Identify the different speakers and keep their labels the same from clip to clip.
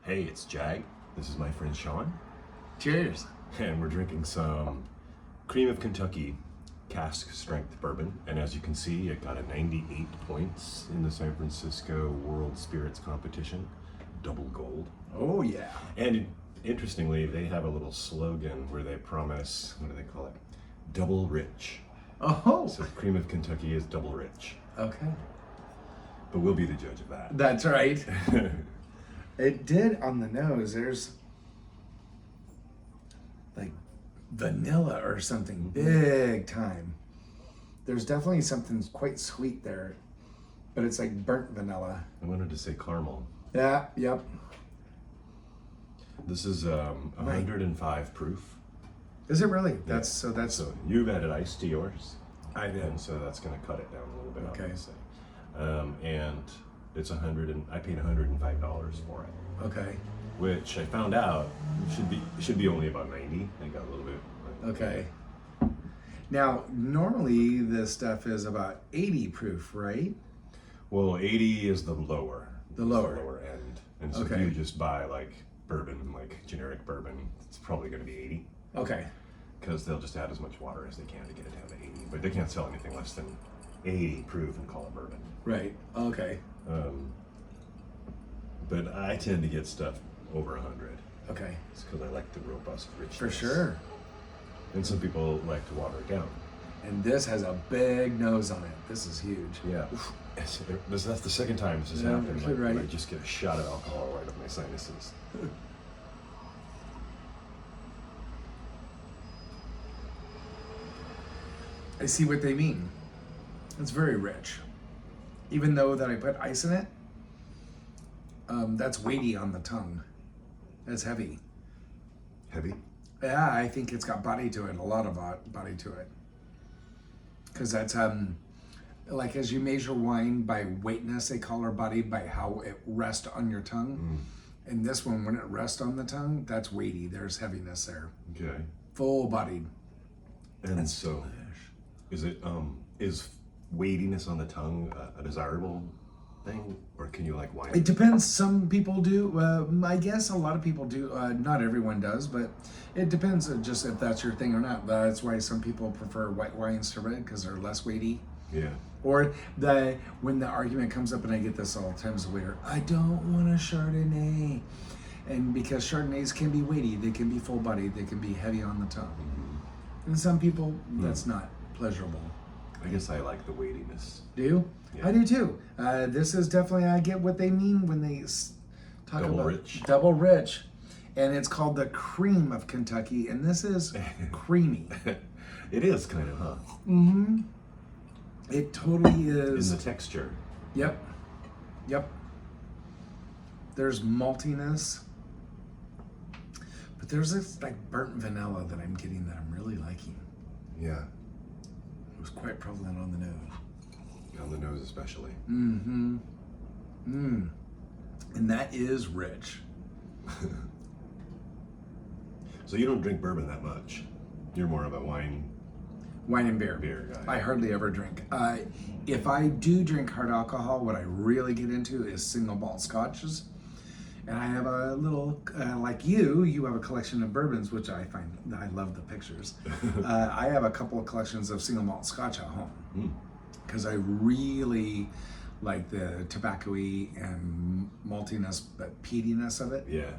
Speaker 1: Hey, it's Jag. This is my friend Sean.
Speaker 2: Cheers.
Speaker 1: And we're drinking some Cream of Kentucky cask strength bourbon. And as you can see, it got a 98 points in the San Francisco World Spirits Competition. Double gold.
Speaker 2: Oh, yeah.
Speaker 1: And interestingly, they have a little slogan where they promise, what do they call it? Double rich.
Speaker 2: Oh.
Speaker 1: So Cream of Kentucky is double rich.
Speaker 2: Okay.
Speaker 1: But we'll be the judge of that.
Speaker 2: That's right. It did on the nose. There's like vanilla or something big time. There's definitely something quite sweet there, but it's like burnt vanilla.
Speaker 1: I wanted to say caramel.
Speaker 2: Yeah, yep.
Speaker 1: This is 105 proof.
Speaker 2: Is it really?
Speaker 1: Yeah.
Speaker 2: So
Speaker 1: you've added ice to yours.
Speaker 2: I did.
Speaker 1: And so that's going to cut it down a little bit.
Speaker 2: Okay.
Speaker 1: Obviously. And it's I paid $105 for it.
Speaker 2: Okay.
Speaker 1: Which I found out should be only about 90. I got a little bit.
Speaker 2: Okay. Now, normally this stuff is about 80 proof, right?
Speaker 1: Well, 80 is the lower.
Speaker 2: The lower.
Speaker 1: It's the lower end. And so if
Speaker 2: Okay.
Speaker 1: you just buy like bourbon, like generic bourbon, it's probably going to be 80.
Speaker 2: Okay.
Speaker 1: Because they'll just add as much water as they can to get it down to 80. But they can't sell anything less than 80 proof and call it bourbon.
Speaker 2: Right. Okay.
Speaker 1: But I tend to get stuff over 100.
Speaker 2: Okay.
Speaker 1: It's because I like the robust richness.
Speaker 2: For sure.
Speaker 1: And some people like to water it down.
Speaker 2: And this has a big nose on it. This is huge.
Speaker 1: Yeah. That's the second time this has
Speaker 2: Yeah,
Speaker 1: happened.
Speaker 2: you're right.
Speaker 1: I just get a shot of alcohol right up my sinuses.
Speaker 2: I see what they mean. It's very rich. Even though that I put ice in it, that's weighty on the tongue. That's heavy.
Speaker 1: Heavy?
Speaker 2: Yeah, I think it's got body to it, a lot of body to it. Because that's, like as you measure wine by weightness, they call our body by how it rests on your tongue. And this one, when it rests on the tongue, that's weighty. There's heaviness there.
Speaker 1: Okay.
Speaker 2: Full bodied.
Speaker 1: And
Speaker 2: That's
Speaker 1: so,
Speaker 2: delish.
Speaker 1: is weightiness on the tongue a desirable thing? Or can you like wine?
Speaker 2: It depends. Some people do. I guess a lot of people do. Not everyone does, but it depends just if that's your thing or not. That's why some people prefer white wines to red because they're less weighty.
Speaker 1: Yeah.
Speaker 2: Or when the argument comes up, and I get this all the times where I don't want a Chardonnay, and because Chardonnays can be weighty, they can be full bodied, they can be heavy on the tongue, and some people that's not pleasurable.
Speaker 1: I guess I like the weightiness.
Speaker 2: Do you?
Speaker 1: Yeah.
Speaker 2: I do too. This is definitely, I get what they mean when they talk
Speaker 1: Double
Speaker 2: about
Speaker 1: rich.
Speaker 2: Double rich. And it's called the Cream of Kentucky, and this is creamy.
Speaker 1: It is kind of, huh?
Speaker 2: Mm-hmm. It totally is.
Speaker 1: In the texture.
Speaker 2: Yep. Yep. There's maltiness. But there's this like burnt vanilla that I'm getting that I'm really liking.
Speaker 1: Yeah.
Speaker 2: It was quite prevalent on the nose.
Speaker 1: On the nose especially.
Speaker 2: Mm-hmm. Mm. And that is rich.
Speaker 1: So you don't drink bourbon that much. You're more of a wine
Speaker 2: Wine and beer.
Speaker 1: guy.
Speaker 2: I hardly ever drink. If I do drink hard alcohol, what I really get into is single malt scotches. And I have a little, like you have a collection of bourbons, which I find, I love the pictures. I have a couple of collections of single malt scotch at home. Because I really like the tobacco-y and maltiness, but peatiness of it.
Speaker 1: Yeah.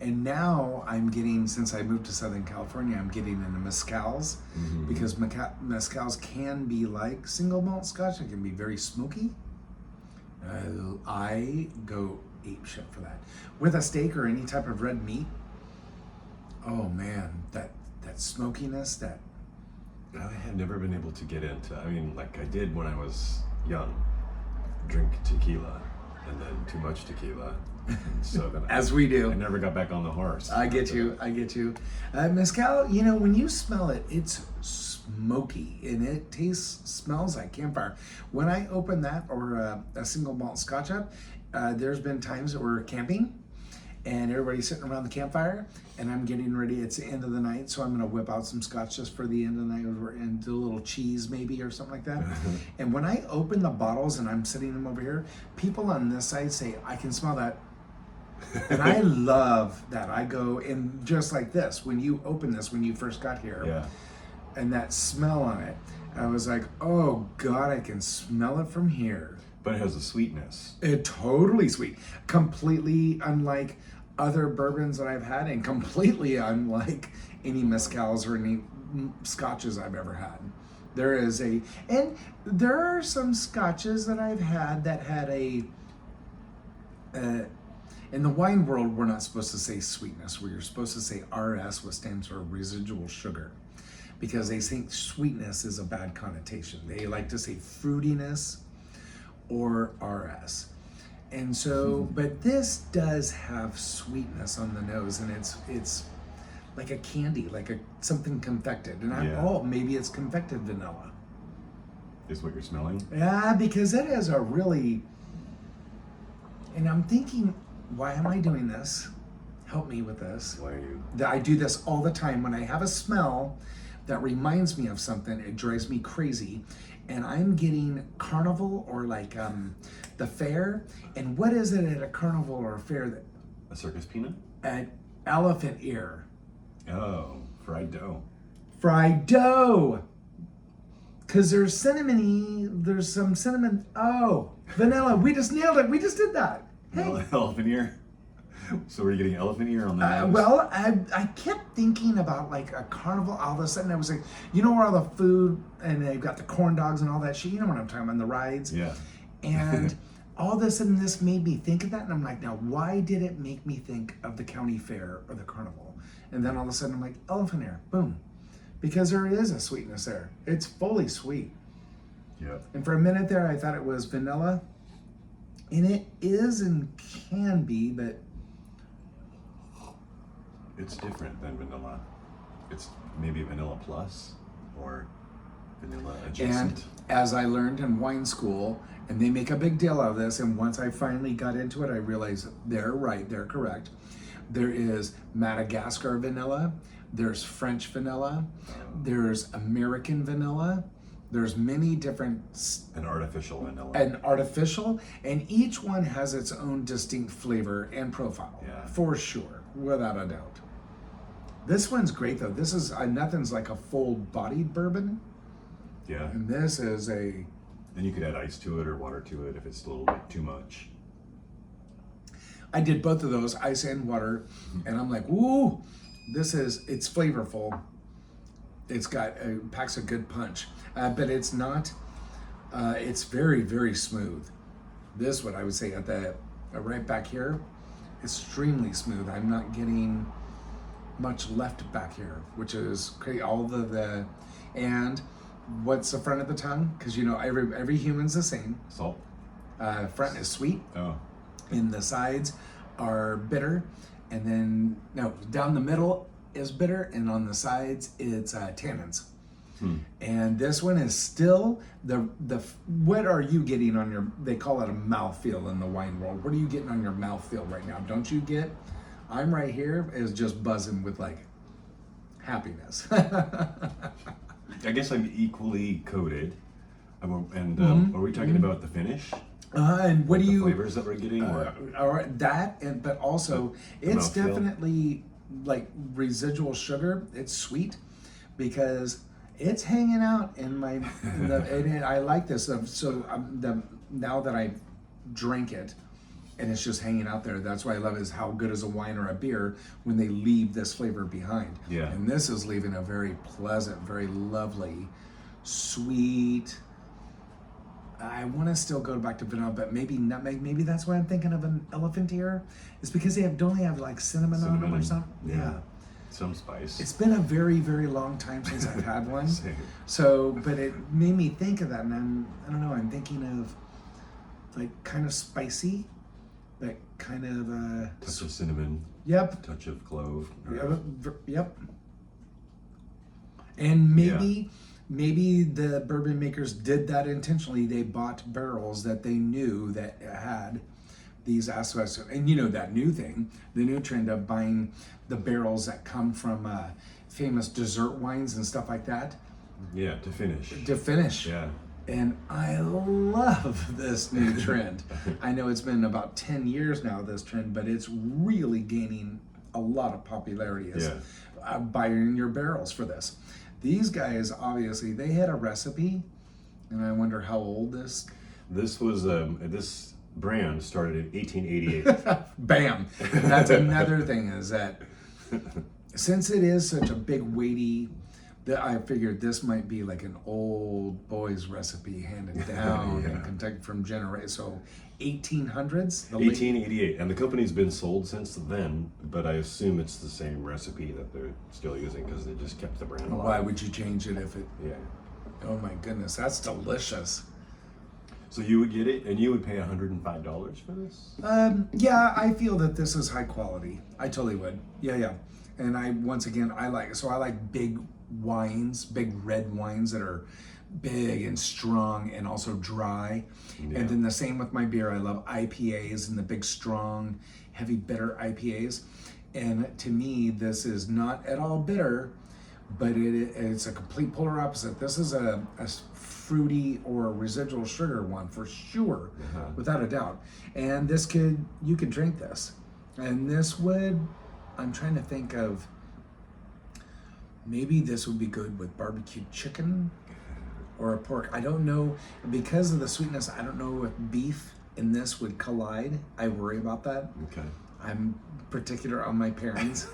Speaker 2: And now I'm getting, since I moved to Southern California, I'm getting into mezcals because mezcals can be like single malt scotch. It can be very smoky. I go ape shit for that. With a steak or any type of red meat, oh man, that smokiness, that...
Speaker 1: I have never been able to get into, I mean, like I did when I was young, drink tequila and then too much tequila. And so then
Speaker 2: As we do.
Speaker 1: I never got back on the horse.
Speaker 2: I get you. Mezcal, when you smell it, it's smoky and it smells like campfire. When I open that or a single malt scotch up, there's been times that we're camping and everybody's sitting around the campfire and I'm getting ready. It's the end of the night, so I'm going to whip out some scotch just for the end of the night and do a little cheese maybe or something like that. And when I open the bottles and I'm sitting them over here, people on this side say, I can smell that. And I love that. I go, and just like this, when you open this, when you first got here,
Speaker 1: Yeah.
Speaker 2: and that smell on it, I was like, oh God, I can smell it from here.
Speaker 1: But it has a sweetness.
Speaker 2: It totally sweet, completely unlike other bourbons that I've had, and completely unlike any mezcals or any scotches I've ever had. And there are some scotches that I've had that had in the wine world, we're not supposed to say sweetness. You're supposed to say RS, which stands for residual sugar, because they think sweetness is a bad connotation. They like to say fruitiness or RS. And so, but this does have sweetness on the nose, and it's like a candy, like something confected. And maybe it's confected vanilla.
Speaker 1: Is what you're smelling?
Speaker 2: Yeah, because it is a really, and I'm thinking, why am I doing this? Help me with this.
Speaker 1: Why are you?
Speaker 2: I do this all the time. When I have a smell that reminds me of something, it drives me crazy. And I'm getting carnival or like the fair. And what is it at a carnival or a fair? That
Speaker 1: A circus peanut?
Speaker 2: An elephant ear.
Speaker 1: Oh, fried dough.
Speaker 2: Fried dough. Because there's cinnamony, there's some cinnamon. Oh, vanilla. We just nailed it. We just did that. Hey.
Speaker 1: Elephant ear? So we're getting elephant ear on the nose?
Speaker 2: Well, I kept thinking about like a carnival. All of a sudden I was like, you know where all the food, and they've got the corn dogs and all that shit. You know what I'm talking about, the rides?
Speaker 1: Yeah.
Speaker 2: And all of a sudden this made me think of that. And I'm like, now why did it make me think of the county fair or the carnival? And then all of a sudden I'm like, elephant ear, boom. Because there is a sweetness there. It's fully sweet.
Speaker 1: Yeah.
Speaker 2: And for a minute there, I thought it was vanilla. And it is and can be, but
Speaker 1: It's different than vanilla. It's maybe vanilla plus or vanilla adjacent.
Speaker 2: and as I learned in wine school, and they make a big deal out of this, and once I finally got into it, I realized they're right, they're correct. There is Madagascar vanilla, there's French vanilla, there's American vanilla, there's many different
Speaker 1: An artificial vanilla.
Speaker 2: and artificial, and each one has its own distinct flavor and profile,
Speaker 1: Yeah.
Speaker 2: for sure, without a doubt. This one's great though. This is nothing's like a full-bodied bourbon,
Speaker 1: Yeah.
Speaker 2: and this is a.
Speaker 1: And you could add ice to it or water to it if it's a little bit too much.
Speaker 2: I did both of those, ice and water, and I'm like, ooh, it's flavorful. It's got packs a good punch, but it's not. It's very, very smooth. This, what I would say, at the right back here, extremely smooth. I'm not getting much left back here, which is crazy. All the and what's the front of the tongue? Because you know every human's the same.
Speaker 1: Salt?
Speaker 2: Front is sweet,
Speaker 1: Oh.
Speaker 2: and the sides are bitter, and then no, down the middle is bitter, and on the sides it's tannins. And this one is still the what are you getting on your, they call it a mouthfeel in the wine world. What are you getting on your mouthfeel right now? Don't you get, I'm right here is just buzzing with like happiness.
Speaker 1: I guess I'm equally coated. And are we talking about the finish?
Speaker 2: And what do
Speaker 1: The
Speaker 2: you
Speaker 1: flavors that we're getting?
Speaker 2: or that, and but also
Speaker 1: The
Speaker 2: it's
Speaker 1: mouthfeel.
Speaker 2: definitely like residual sugar. It's sweet because it's hanging out in my. And I like this. Now that I drank it, and it's just hanging out there. That's why I love it, is how good is a wine or a beer when they leave this flavor behind.
Speaker 1: Yeah.
Speaker 2: And this is leaving a very pleasant, very lovely, sweet. I want to still go back to vanilla, but maybe not. Maybe that's why I'm thinking of an elephant ear. It's because don't they have like cinnamon on them or
Speaker 1: and-
Speaker 2: something? Yeah.
Speaker 1: Some spice.
Speaker 2: It's been a very, very long time since I've had one.
Speaker 1: Same.
Speaker 2: So, but it made me think of that, and I don't know, I'm thinking of like kind of spicy, but kind of
Speaker 1: Touch of cinnamon,
Speaker 2: yep,
Speaker 1: touch of clove.
Speaker 2: yep. And maybe the bourbon makers did that intentionally. They bought barrels that they knew that had these aspects, and you know that new thing, the new trend of buying the barrels that come from famous dessert wines and stuff like that
Speaker 1: Yeah, to finish.
Speaker 2: to finish.
Speaker 1: Yeah.
Speaker 2: And I love this new trend. I know it's been about 10 years now, this trend, but it's really gaining a lot of popularity as buying your barrels for this. These guys, obviously, they had a recipe, and I wonder how old this.
Speaker 1: This was this brand started in 1888.
Speaker 2: Bam! That's another thing, is that since it is such a big, weighty, that I figured this might be like an old boy's recipe handed down in Kentucky from generation. So 1800s?
Speaker 1: 1888, and the company's been sold since then, but I assume it's the same recipe that they're still using because they just kept the brand alive.
Speaker 2: Why would you change it if it...
Speaker 1: Yeah.
Speaker 2: Oh my goodness, that's delicious.
Speaker 1: So you would get it, and you would pay $105 for this?
Speaker 2: Yeah, I feel that this is high quality. I totally would. Yeah. And I like big wines, big red wines that are big and strong and also dry. Yeah. And then the same with my beer. I love IPAs and the big, strong, heavy, bitter IPAs. And to me, this is not at all bitter, but it's a complete polar opposite. This is a fruity or residual sugar one for sure, without a doubt. And you could drink this. And this I'm trying to think of, maybe this would be good with barbecued chicken or a pork. I don't know, because of the sweetness, I don't know if beef and this would collide. I worry about that.
Speaker 1: Okay.
Speaker 2: I'm particular on my pairings.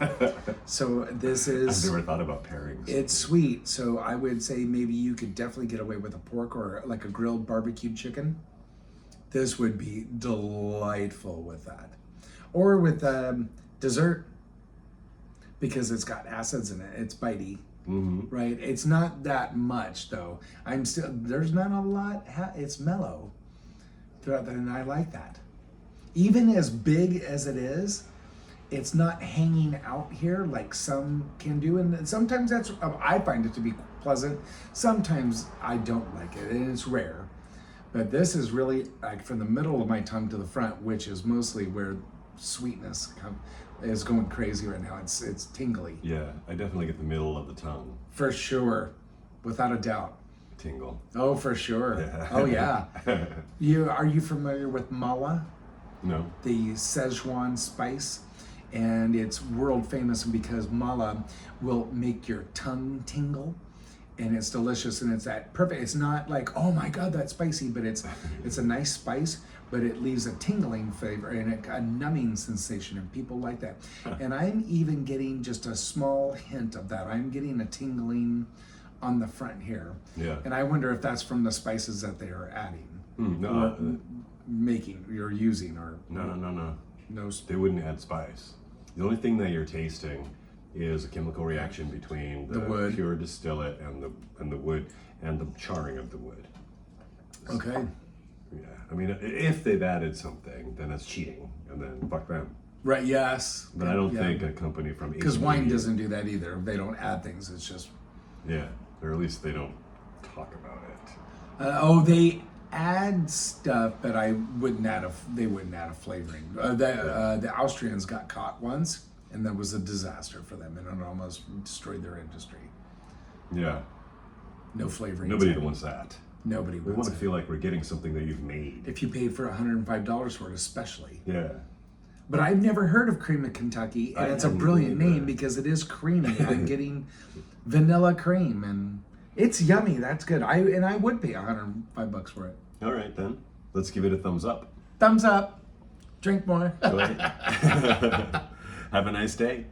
Speaker 2: So this is...
Speaker 1: I've never thought about pairings.
Speaker 2: It's sweet, so I would say maybe you could definitely get away with a pork or like a grilled barbecued chicken. This would be delightful with that. Or with dessert, because it's got acids in it. It's bitey, right? It's not that much though. There's not a lot. It's mellow throughout, and I like that. Even as big as it is, it's not hanging out here like some can do. And sometimes I find it to be pleasant. Sometimes I don't like it, and it's rare. But this is really like from the middle of my tongue to the front, which is mostly where sweetness is going crazy right now. It's tingly.
Speaker 1: Yeah, I definitely get the middle of the tongue.
Speaker 2: For sure, without a doubt.
Speaker 1: Tingle.
Speaker 2: Oh, for sure.
Speaker 1: Yeah.
Speaker 2: Oh, yeah. Are you familiar with mala?
Speaker 1: No.
Speaker 2: The Szechuan spice, and it's world famous because mala will make your tongue tingle, and it's delicious, and it's that perfect. It's not like, oh my God, that's spicy, but it's a nice spice, but it leaves a tingling flavor and a numbing sensation, and people like that. And I'm even getting just a small hint of that. I'm getting a tingling on the front here.
Speaker 1: Yeah. And
Speaker 2: I wonder if that's from the spices that they are adding. Making, you're using, or
Speaker 1: no. They wouldn't add spice. The only thing that you're tasting is a chemical reaction between the wood, pure distillate, and the wood, and the charring of the wood.
Speaker 2: Okay.
Speaker 1: Yeah, I mean, if they've added something, then it's cheating, and then fuck them.
Speaker 2: Right. Yes.
Speaker 1: But I don't think a company from
Speaker 2: because wine doesn't do that either. They don't add things. It's just
Speaker 1: or at least they don't talk about it.
Speaker 2: They add stuff, but they wouldn't add a flavoring. The Austrians got caught once, and that was a disaster for them, and it almost destroyed their industry.
Speaker 1: Yeah.
Speaker 2: No flavoring.
Speaker 1: Nobody wants that.
Speaker 2: Nobody wants.
Speaker 1: We want to feel like we're getting something that you've made.
Speaker 2: If you paid for $105 for it, especially.
Speaker 1: Yeah.
Speaker 2: But I've never heard of Cream of Kentucky, and it's a brilliant name because it is creamy. I'm getting vanilla cream, and it's yummy. That's good. I would pay $105 for it.
Speaker 1: All right, then. Let's give it a thumbs up.
Speaker 2: Thumbs up. Drink more.
Speaker 1: Have a nice day.